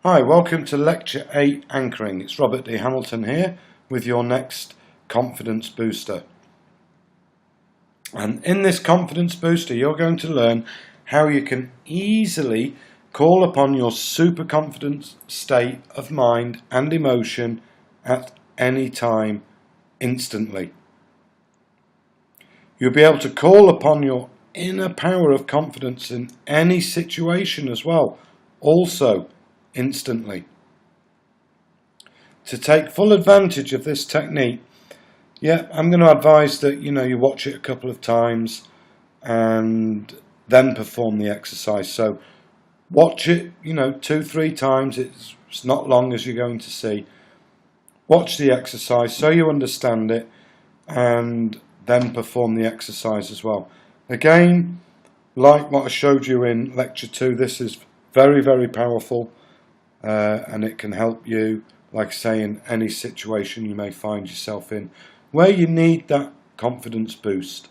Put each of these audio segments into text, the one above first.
Hi, welcome to Lecture 8 Anchoring. It's Robert D. Hamilton here with your next confidence booster. And in this confidence booster, you're going to learn how you can easily call upon your super confident state of mind and emotion at any time instantly. You'll be able to call upon your inner power of confidence in any situation as well, also instantly. To take full advantage of this technique, I'm going to advise that you watch it a couple of times and then perform the exercise. So watch it 2-3 times. It's not long, as you're going to see. Watch the exercise so you understand it and then perform the exercise as well. Again, like what I showed you in lecture 2, this is very, very powerful. And it can help you, like I say, in any situation you may find yourself in where you need that confidence boost.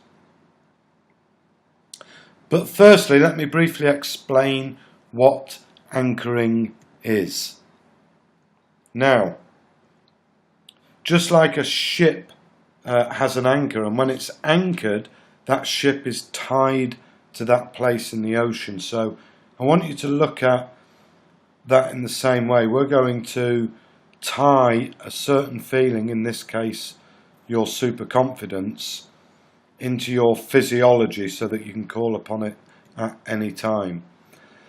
But firstly, let me briefly explain what anchoring is. Now, just like a ship has an anchor, and when it's anchored, that ship is tied to that place in the ocean. So I want you to look at that in the same way. We're going to tie a certain feeling, in this case your super confidence, into your physiology so that you can call upon it at any time.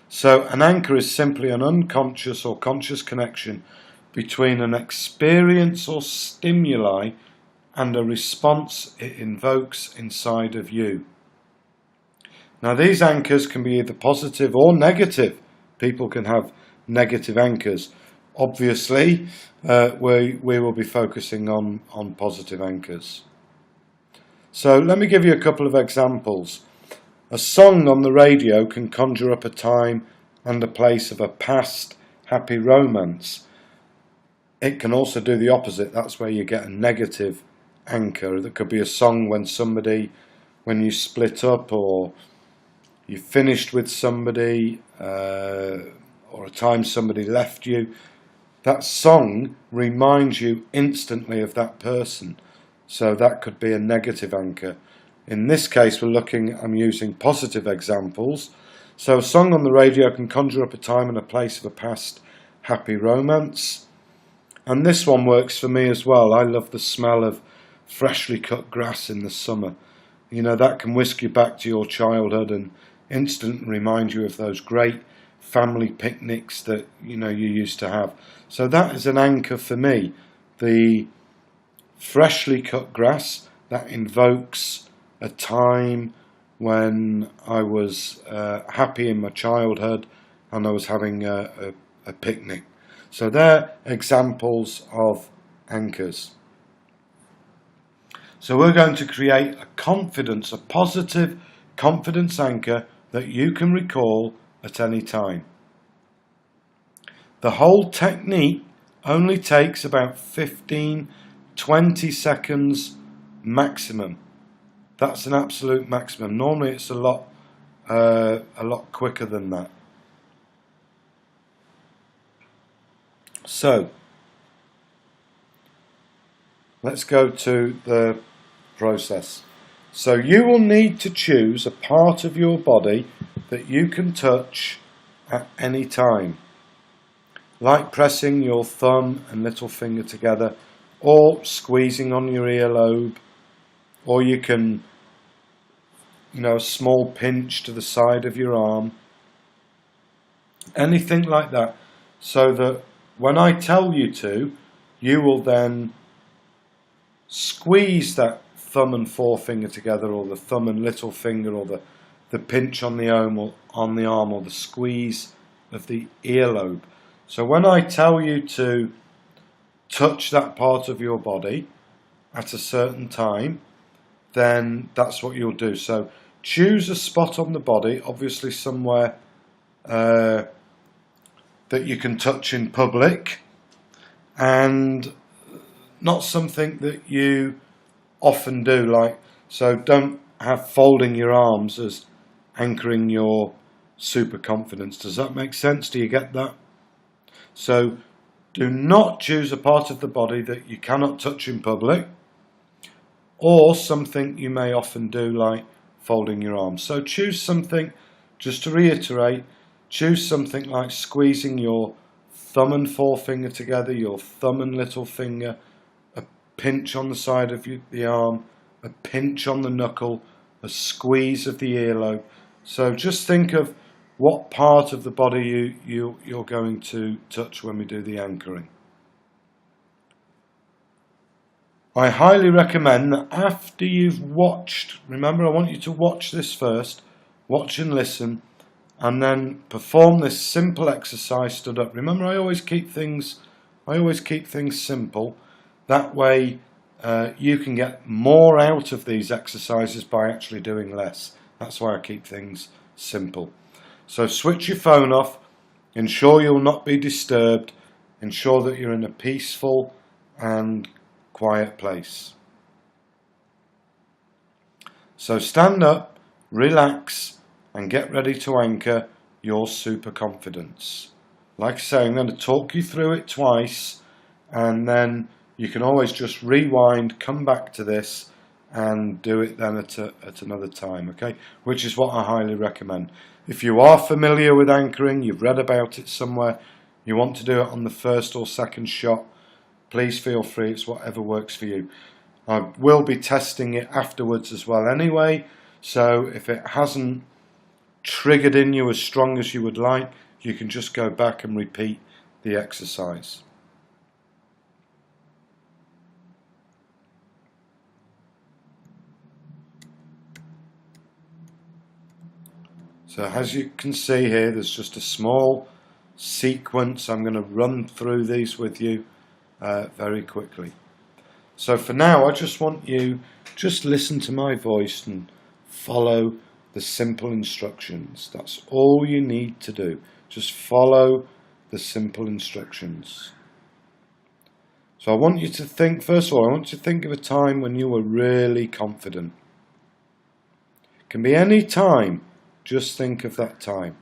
So an anchor is simply an unconscious or conscious connection between an experience or stimuli and a response it invokes inside of you. Now, these anchors can be either positive or negative. People can have negative anchors. Obviously, we will be focusing on positive anchors. So let me give you a couple of examples. A song on the radio can conjure up a time and a place of a past happy romance. It can also do the opposite. That's where you get a negative anchor. There could be a song when you split up or you finished with somebody, or a time somebody left you. That song reminds you instantly of that person. So that could be a negative anchor. In this case, I'm using positive examples. So a song on the radio can conjure up a time and a place of a past happy romance. And this one works for me as well. I love the smell of freshly cut grass in the summer. That can whisk you back to your childhood and instantly remind you of those great family picnics that you used to have. So that is an anchor for me. The freshly cut grass, that invokes a time when I was happy in my childhood and I was having a picnic. So they're examples of anchors. So we're going to create a positive confidence anchor that you can recall at any time. The whole technique only takes about 15-20 seconds maximum. That's an absolute maximum. Normally it's a lot quicker than that. So let's go to the process. So you will need to choose a part of your body that you can touch at any time, like pressing your thumb and little finger together, or squeezing on your earlobe, or you can, a small pinch to the side of your arm, anything like that, so that when I tell you to, you will then squeeze that thumb and forefinger together, or the thumb and little finger, or the pinch on the arm, or the squeeze of the earlobe. So when I tell you to touch that part of your body at a certain time, then that's what you'll do. So choose a spot on the body, obviously somewhere that you can touch in public, and not something that you often do, so don't have folding your arms as anchoring your super confidence. Does that make sense? Do you get that? So do not choose a part of the body that you cannot touch in public, or something you may often do like folding your arms. So choose something, just to reiterate, choose something like squeezing your thumb and forefinger together, your thumb and little finger, a pinch on the side of the arm, a pinch on the knuckle, a squeeze of the earlobe. So just think of what part of the body you're going to touch when we do the anchoring. I highly recommend that after you've watched, remember I want you to watch this first, watch and listen, and then perform this simple exercise stood up. Remember, I always keep things simple. That way you can get more out of these exercises by actually doing less. That's why I keep things simple. So switch your phone off, ensure you'll not be disturbed, ensure that you're in a peaceful and quiet place. So stand up, relax, and get ready to anchor your super confidence. Like I say, I'm going to talk you through it twice, and then you can always just rewind, come back to this, and do it then at another time, okay? Which is what I highly recommend. If you are familiar with anchoring, you've read about it somewhere, you want to do it on the first or second shot, please feel free, it's whatever works for you. I will be testing it afterwards as well anyway, so if it hasn't triggered in you as strong as you would like, you can just go back and repeat the exercise. So as you can see here, there's just a small sequence. I'm going to run through these with you very quickly. So for now, I just want you, just listen to my voice and follow the simple instructions. That's all you need to do. Just follow the simple instructions. So I want you to think, first of all, I want you to think of a time when you were really confident. It can be any time. Just think of that time.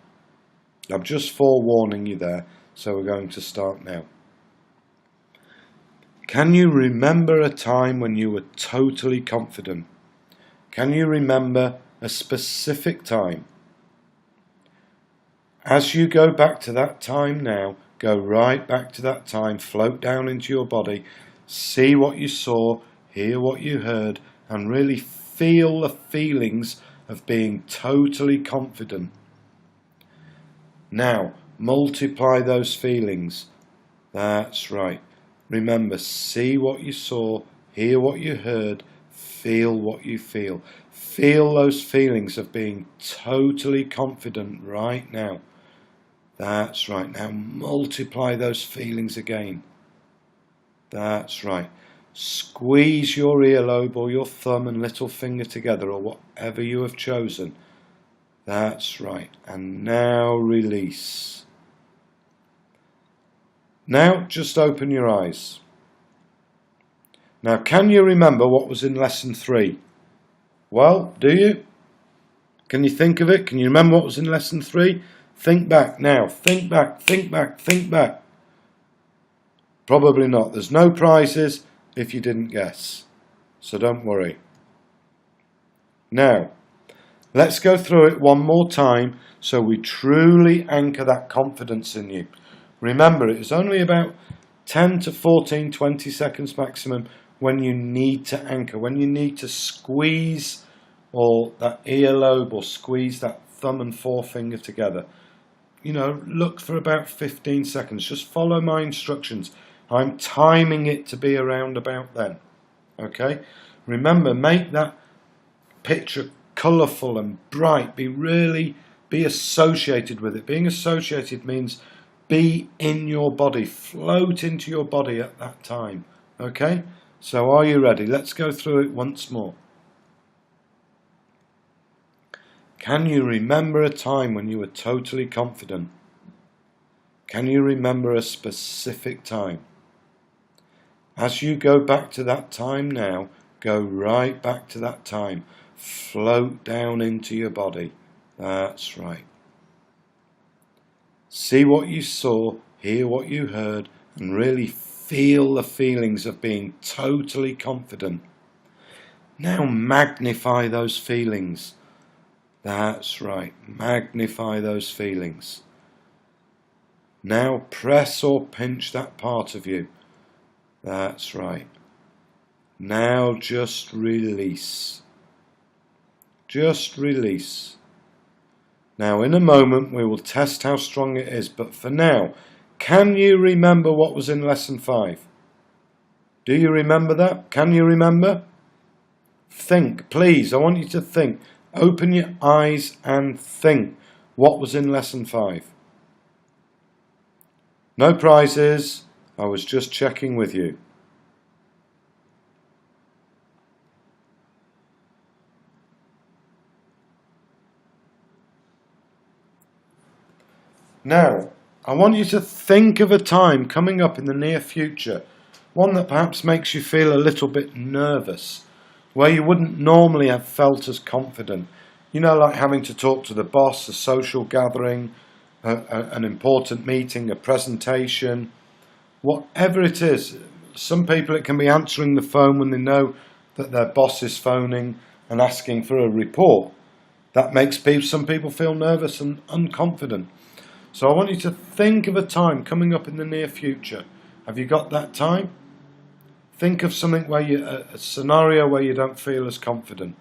I'm just forewarning you there, so we're going to start now. Can you remember a time when you were totally confident? Can you remember a specific time? As you go back to that time now, go right back to that time, float down into your body, see what you saw, hear what you heard, and really feel the feelings of being totally confident. Now, multiply those feelings. That's right. Remember, see what you saw, hear what you heard, feel what you feel. Feel those feelings of being totally confident right now. That's right. Now multiply those feelings again. That's right. Squeeze your earlobe or your thumb and little finger together, or whatever you have chosen. That's right. And now release. Now just open your eyes. Now can you remember what was in lesson 3? Well, do you? Can you think of it? Can you remember what was in lesson 3? Think back now. Think back, think back, think back. Probably not. There's no prizes if you didn't guess. So don't worry. Now, let's go through it one more time so we truly anchor that confidence in you. Remember, it's only about 10 to 14, 20 seconds maximum when you need to anchor, when you need to squeeze or that earlobe or squeeze that thumb and forefinger together. You know, look for about 15 seconds. Just follow my instructions. I'm timing it to be around about then. Okay? Remember, make that picture colourful and bright. Be associated with it. Being associated means be in your body. Float into your body at that time. Okay? So are you ready? Let's go through it once more. Can you remember a time when you were totally confident? Can you remember a specific time? As you go back to that time now, go right back to that time. Float down into your body. That's right. See what you saw, hear what you heard and really feel the feelings of being totally confident. Now magnify those feelings. That's right, magnify those feelings. Now press or pinch that part of you. That's right. Now just release. Just release. Now in a moment we will test how strong it is, but for now, can you remember what was in lesson 5? Do you remember that? Can you remember? Think, please, I want you to think. Open your eyes and think what was in lesson 5. No prizes, I was just checking with you. Now, I want you to think of a time coming up in the near future, one that perhaps makes you feel a little bit nervous, where you wouldn't normally have felt as confident. You know, like having to talk to the boss, a social gathering, an important meeting, a presentation, whatever it is. Some people, it can be answering the phone when they know that their boss is phoning and asking for a report. That makes some people feel nervous and unconfident. So I want you to think of a time coming up in the near future. Have you got that time? Think of something where a scenario where you don't feel as confident.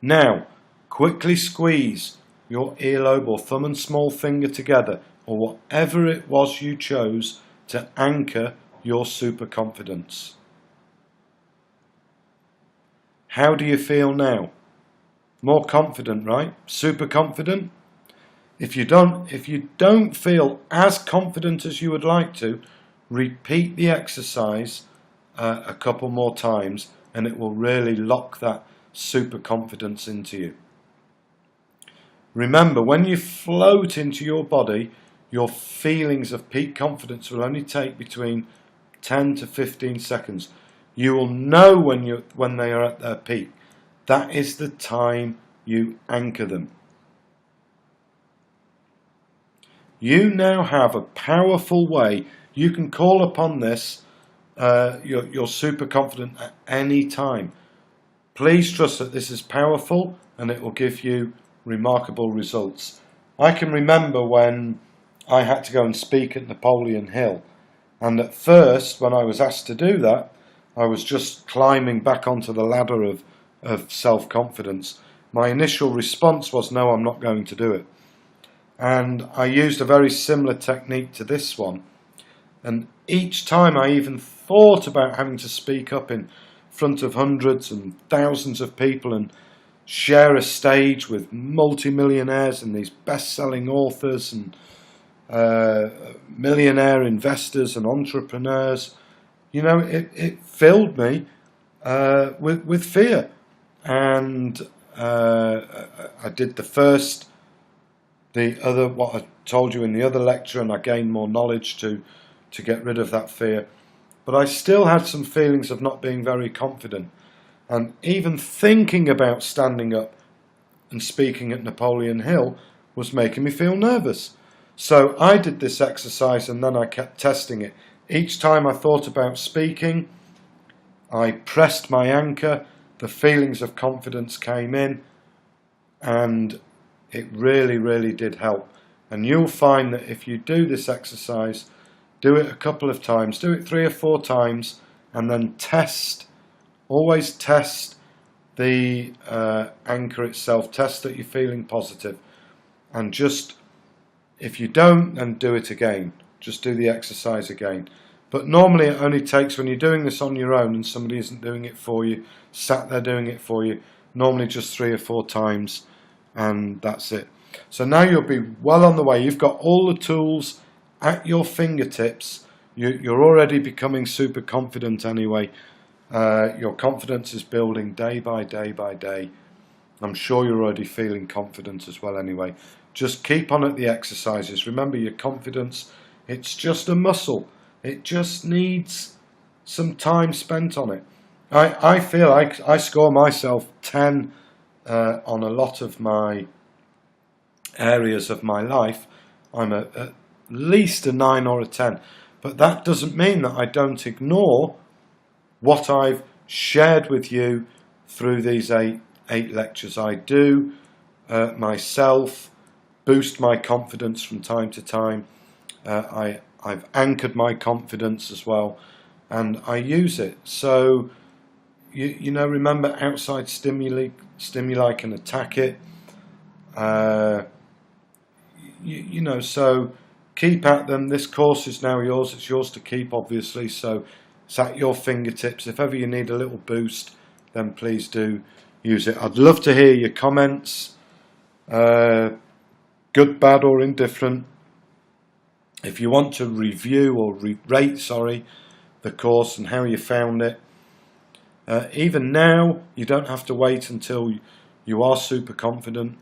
Now, quickly squeeze your earlobe or thumb and small finger together, or whatever it was you chose to anchor your super confidence. How do you feel now? More confident, right? Super confident? If you don't feel as confident as you would like to, repeat the exercise a couple more times and it will really lock that super confidence into you. Remember, when you float into your body, your feelings of peak confidence will only take between 10 to 15 seconds. You will know when they are at their peak. That is the time you anchor them. You now have a powerful way. You can call upon this, you're super confident at any time. Please trust that this is powerful and it will give you remarkable results. I can remember when I had to go and speak at Napoleon Hill, and at first when I was asked to do that, I was just climbing back onto the ladder of self-confidence. My initial response was, no, I'm not going to do it. And I used a very similar technique to this one. And each time I even thought about having to speak up in front of hundreds and thousands of people and share a stage with multimillionaires and these best-selling authors and millionaire investors and entrepreneurs, you know, it filled me with fear. And I did what I told you in the other lecture, and I gained more knowledge to get rid of that fear. But I still had some feelings of not being very confident. And even thinking about standing up and speaking at Napoleon Hill was making me feel nervous. So I did this exercise and then I kept testing it. Each time I thought about speaking, I pressed my anchor, the feelings of confidence came in, and it really, really did help. And you'll find that if you do this exercise, do it a couple of times, do it 3 or 4 times, and then test, always test the anchor itself, test that you're feeling positive. And just, if you don't, then do it again. Just do the exercise again. But normally it only takes, when you're doing this on your own and somebody isn't doing it for you, sat there doing it for you, normally just 3 or 4 times, and that's it. So now you'll be well on the way. You've got all the tools at your fingertips. You're already becoming super confident anyway. Your confidence is building day by day by day. I'm sure you're already feeling confident as well anyway. Just keep on at the exercises. Remember, your confidence, it's just a muscle. It just needs some time spent on it. I feel I score myself 10 on a lot of my areas of my life, I'm at least a 9 or a 10. But that doesn't mean that I don't ignore what I've shared with you through these eight lectures. I do myself boost my confidence from time to time. I've anchored my confidence as well, and I use it. So you know, remember, outside stimuli can attack it. You know, so keep at them. This course is now yours. It's yours to keep, obviously, so it's at your fingertips. If ever you need a little boost, then please do use it. I'd love to hear your comments, good, bad or indifferent. If you want to review or rate the course and how you found it, even now, you don't have to wait until you are super confident.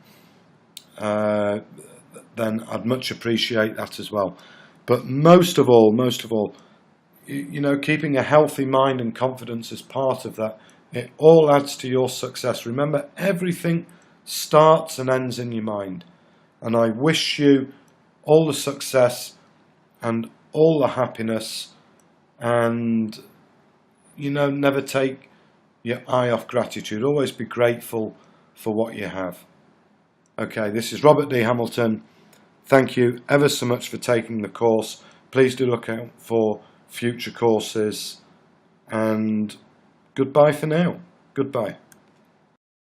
Then I'd much appreciate that as well. But most of all, you know, keeping a healthy mind and confidence is part of that. It all adds to your success. Remember, everything starts and ends in your mind. And I wish you all the success and all the happiness, and, you know, never take your eye off gratitude. Always be grateful for what you have. Okay, this is Robert D. Hamilton. Thank you ever so much for taking the course. Please do look out for future courses, and goodbye for now. Goodbye.